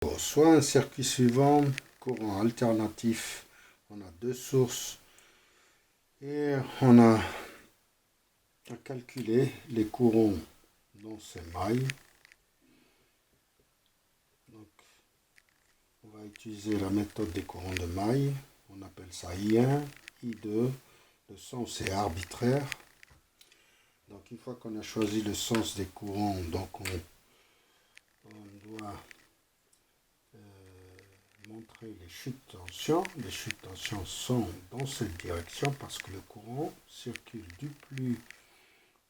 Soit un circuit suivant, courant alternatif, on a deux sources et on a à calculer les courants dans ces mailles. Donc, on va utiliser la méthode des courants de maille. On appelle ça I1, I2. Le sens est arbitraire. Donc, une fois qu'on a choisi le sens des courants, donc on doit montrer les chutes de tension. Les chutes de tension sont dans cette direction parce que le courant circule du plus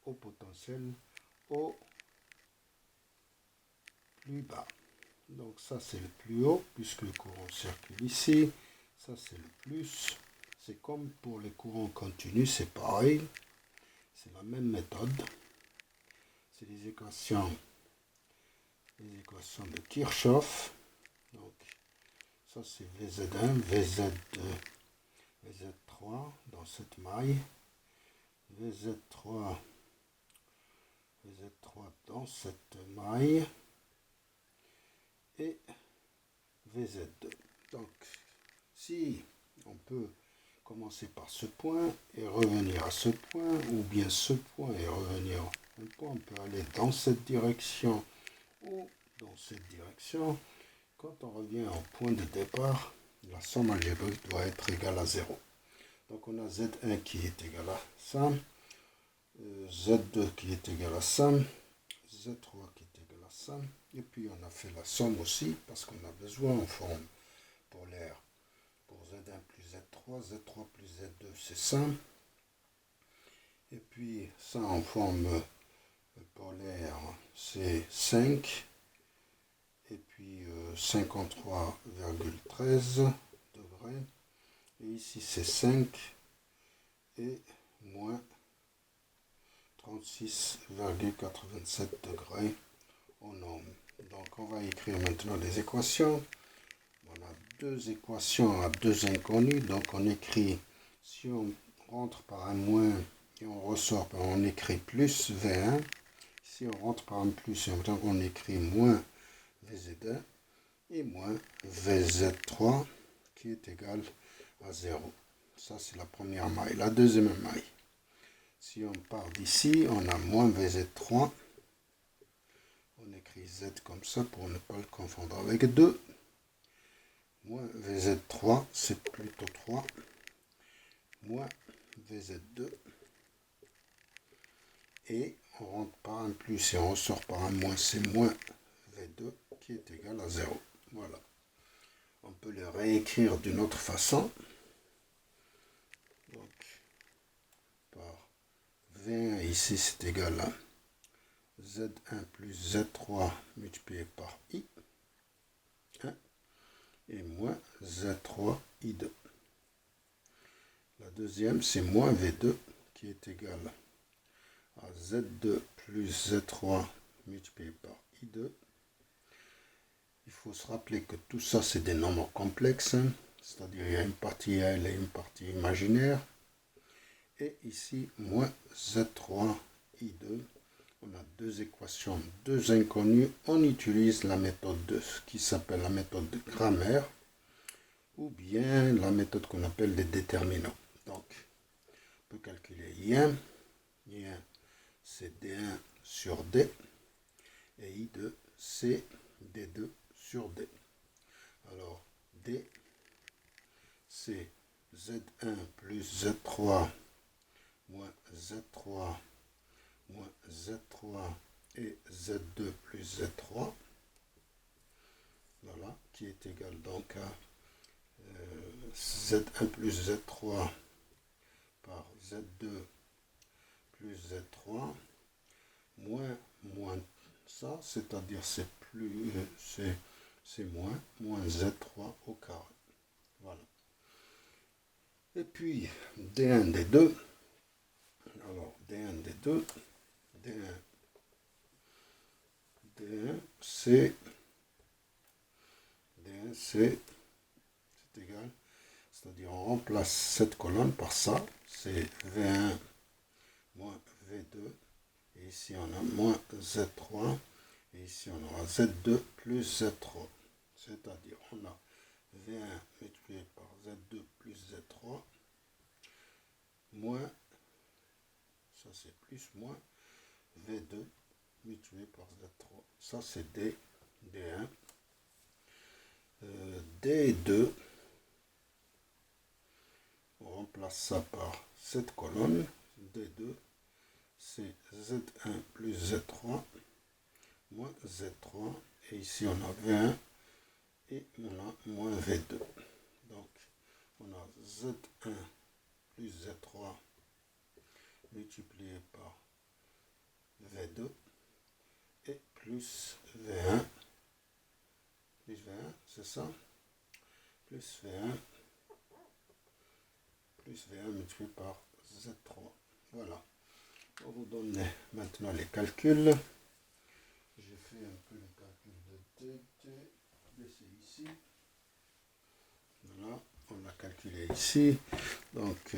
haut potentiel au plus bas. Donc ça c'est le plus haut puisque le courant circule ici. Ça c'est le plus. C'est comme pour les courants continus, c'est pareil. C'est la même méthode. C'est les équations de Kirchhoff. Donc ça c'est VZ1, VZ2, VZ3 dans cette maille. VZ3 dans cette maille. Et VZ2. Donc, si on peut commencer par ce point et revenir à ce point, ou bien ce point et revenir à un point, on peut aller dans cette direction ou dans cette direction. Quand on revient au point de départ, la somme algébrique doit être égale à 0. Donc on a Z1 qui est égal à ça, Z2 qui est égal à ça, Z3 qui est égal à ça, et puis on a fait la somme aussi, parce qu'on a besoin en forme polaire pour Z1 plus Z3, Z3 plus Z2 c'est ça, et puis ça en forme polaire c'est 5, et puis 53,13 degrés, et ici c'est 5, et moins 36,87 degrés au nombre. Donc on va écrire maintenant les équations. On a deux équations à deux inconnus. Donc on écrit, si on rentre par un moins et on ressort, on écrit plus V1. Si on rentre par un plus, on écrit moins VZ1 et moins VZ3 qui est égal à 0. Ça c'est la première maille. La deuxième maille. Si on part d'ici, on a moins VZ3. On écrit Z comme ça pour ne pas le confondre avec 2. Moins VZ3, c'est plutôt 3. Moins VZ2. Et on rentre par un plus et on ressort par un moins, c'est moins V2 qui est égal à 0. Voilà. On peut le réécrire d'une autre façon. Donc, par V1 ici, c'est égal à Z1 plus Z3 multiplié par I, 1, et moins Z3 I2. La deuxième, c'est moins V2 qui est égal à Z2 plus Z3 multiplié par I2. Il faut se rappeler que tout ça, c'est des nombres complexes, c'est-à-dire il y a une partie réelle et une partie imaginaire. Et ici, moins Z3 I2. On a deux équations, deux inconnues. On utilise la méthode qui s'appelle la méthode de grammaire ou bien la méthode qu'on appelle les déterminants. Donc, on peut calculer I1. I1, c'est D1 sur D. Et I2, c'est D2 sur D. Alors, D, c'est Z1 plus Z3 moins Z3 moins Z3 et Z2 plus Z3, voilà, qui est égal donc à Z1 plus Z3 par Z2 plus Z3 moins ça, c'est-à-dire c'est plus c'est moins Z3 au carré. Voilà. Et puis D1 D2. Alors D1 D2. D1 c'est égal, c'est-à-dire on remplace cette colonne par ça, c'est V1 moins V2, et ici on a moins Z3, et ici on aura Z2 plus Z3. c'est-à-dire on a V1 multiplié par Z2 plus Z3, moins, ça c'est plus, moins V2 multiplié par Z3. Ça c'est D1. D2, on remplace ça par cette colonne. D2, c'est Z1 plus Z3, moins Z3. Et ici on a V1 et on a moins V2. Donc on a Z1 plus Z3 multiplié par V2 et plus V1, c'est ça, plus V1 multiplié par Z3. Voilà. On vous donne maintenant les calculs. J'ai fait un peu le calcul de D, c'est ici. Voilà, on a calculé ici. Donc,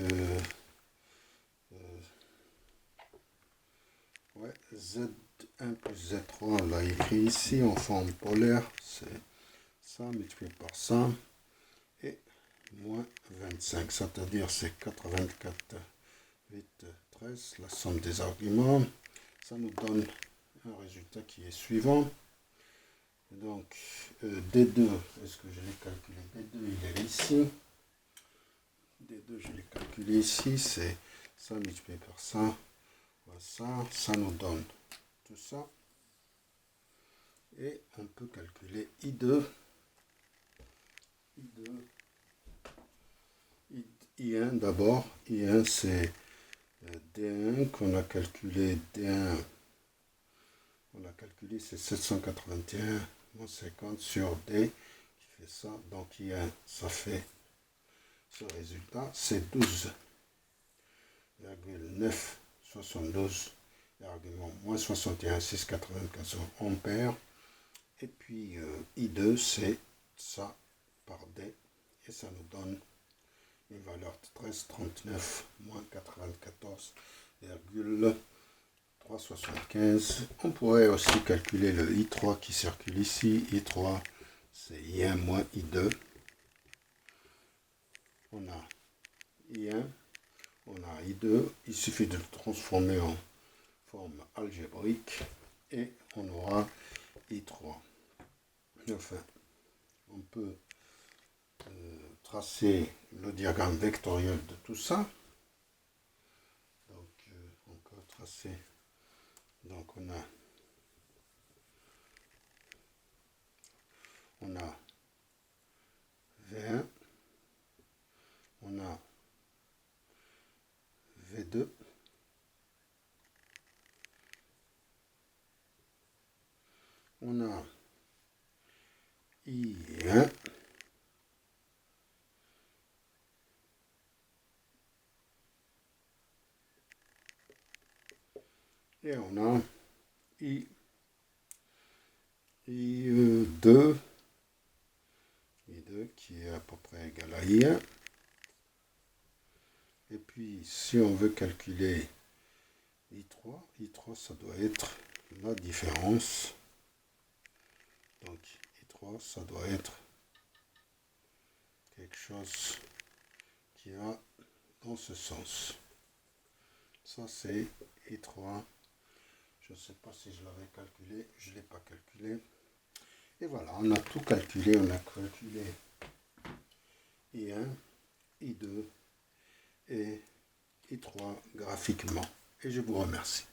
ouais, Z1 plus Z3, on l'a écrit ici en forme polaire. C'est ça multiplié par ça. Et moins 25, c'est-à-dire c'est 84, 8, 13, la somme des arguments. Ça nous donne un résultat qui est suivant. Donc, D2, est-ce que je l'ai calculé? D2, il est ici. D2, je l'ai calculé ici, c'est ça multiplié par ça. Ça nous donne tout ça. Et on peut calculer I2. I1 d'abord. I1, c'est D1 qu'on a calculé. D1, on a calculé, c'est 781 moins 50 sur D qui fait ça. Donc I1, ça fait ce résultat, c'est 12,972, l'argument moins 61, 694 ampères. Et puis I2, c'est ça par D, et ça nous donne une valeur de 1339 moins 94,375. On pourrait aussi calculer le I3 qui circule ici. I3, c'est I1 moins I2. On a I1, on a I2. Il suffit de le transformer en forme algébrique et on aura I3. Enfin, on peut tracer le diagramme vectoriel de tout ça. Donc, on peut tracer. Donc, on a V1, on a V2, on a I1, et on a I2 qui est à peu près égal à I1. Et puis, si on veut calculer I3, ça doit être la différence. Donc, I3, ça doit être quelque chose qui va dans ce sens. Ça, c'est I3. Je ne sais pas si je l'avais calculé. Je ne l'ai pas calculé. Et voilà, on a tout calculé. On a calculé I1, I2 et I3 graphiquement. Et je vous remercie.